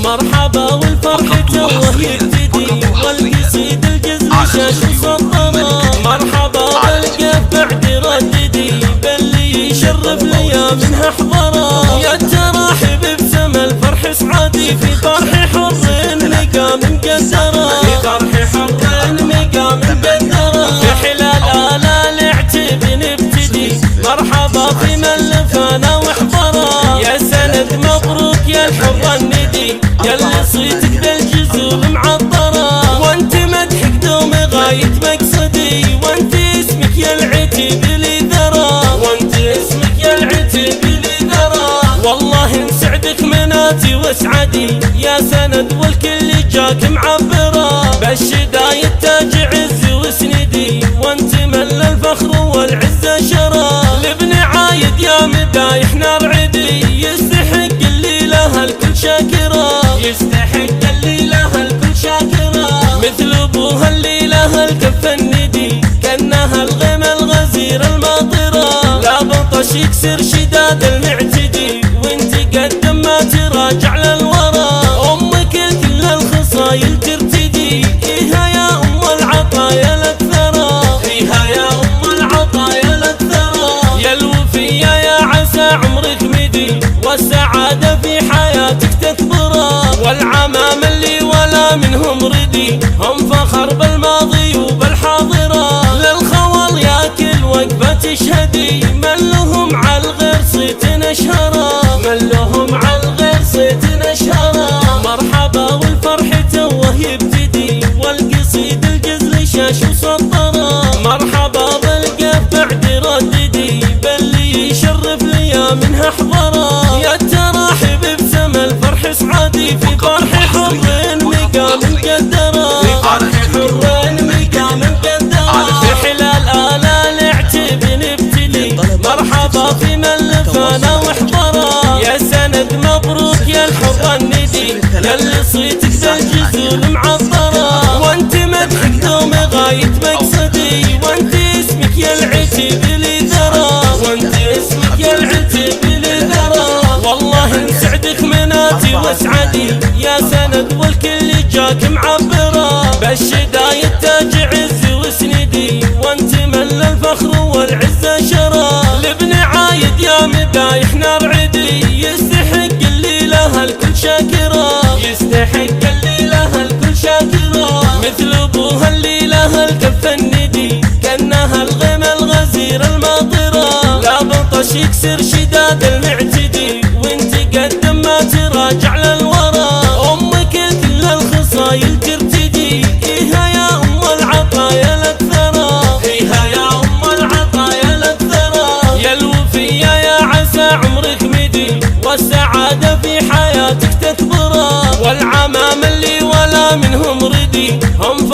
مرحبا والفرحة توه يبتدي، والقصيد الجزل شاش وسطرة. مرحبا بالقف بعد رددي، باللي يشرف ليا منها حضرة. يا التراحب بسما الفرح سعادي، في فرح حر مقام مقدرة، في فرح حر مقام مقدرة. في حلال آلال اعتب نبتدي، مرحبا في من لفانا وحضرة. يا سند مبروك يا الحر الندي، ياللي صيتك بالجزول معطرة. وانت مدحك دوم غاية مقصدي، وانت اسمك يا العتيب لي ذرى، وانت اسمك يا العتيب لي ذرى. والله مسعدك مناتي واسعدي، يا سند والكل جاك معبرة. بالشدايد تاج عز وسندي، وانت من الفخر والعزة شرى. لابن عايد يا مدايح نار عدي، يستحق اللي لها الكل شاكرة، يستحق اللي لها الكل شاكرة. مثل ابوها اللي لها الكف الندي، كانها الغيم الغزير الماطرة. لا بطش يكسر شداد المعتدي، وانت قدم ما تراجع للورى. امك كل الخصايل ترتدي، فيها يا ام العطايا لك ثرى، فيها يا ام العطايا لك ثرى. يا الوفية يا عسى عمرك مدي، والسعادة في حياتك تكبرا. والعمام اللي ولا منهم ردي، هم فخر بالماضي وبالحاضرة. للخوال يا كل وقفة تشهدي، من لهم على الغير صيت نشهرا، من لهم على الغير صيت نشهرا. مرحبا والفرح توه يبتدي، والقصيد الجزل شاش وسطرة. مرحبا بالقف بعد رددي، باللي يشرف ليا منها حضرة. يا التراحب بسما الفرح سعادي، في فرح حر مقام مقدرة، في فرح حر مقام مقدرة. في حلال آلال اعتب نبتلي، مرحبا في من لفانا وحضرة. يا سند مبروك يا الحر الندي، ياللي صيتك بالجزول معطرة. وانت مدحك دوم غاية مقصدي، وانت اسمك يا العتيب لي ذرى، وانت اسمك يا العتيب لي ذرى. والله مسعدك مناتي واسعدي، يا سند والكل جاك معبرة. بالشدايد تاج عز وسندي، وانت من الفخر والعزة شرى. لابن عايد يا مدايح نار عدي، يستحق اللي لها الكل شاكرة، يستحق اللي لها الكل شاكرة. مثل ابوها اللي لها الكف الندي، كانها الغيم الغزير الماطرة. لا بطش يكسر شداد المعتدي، وانت قدم ما تراجع للورى. امك كل الخصايل ترتدي، فيها يا ام العطايا لك ثرى، فيها يا ام العطايا لك ثرى. يا الوفية يا عسى عمرك مدي، والسعادة في حياتك تكبرا. والعمام اللي ولا منهم ردي، هم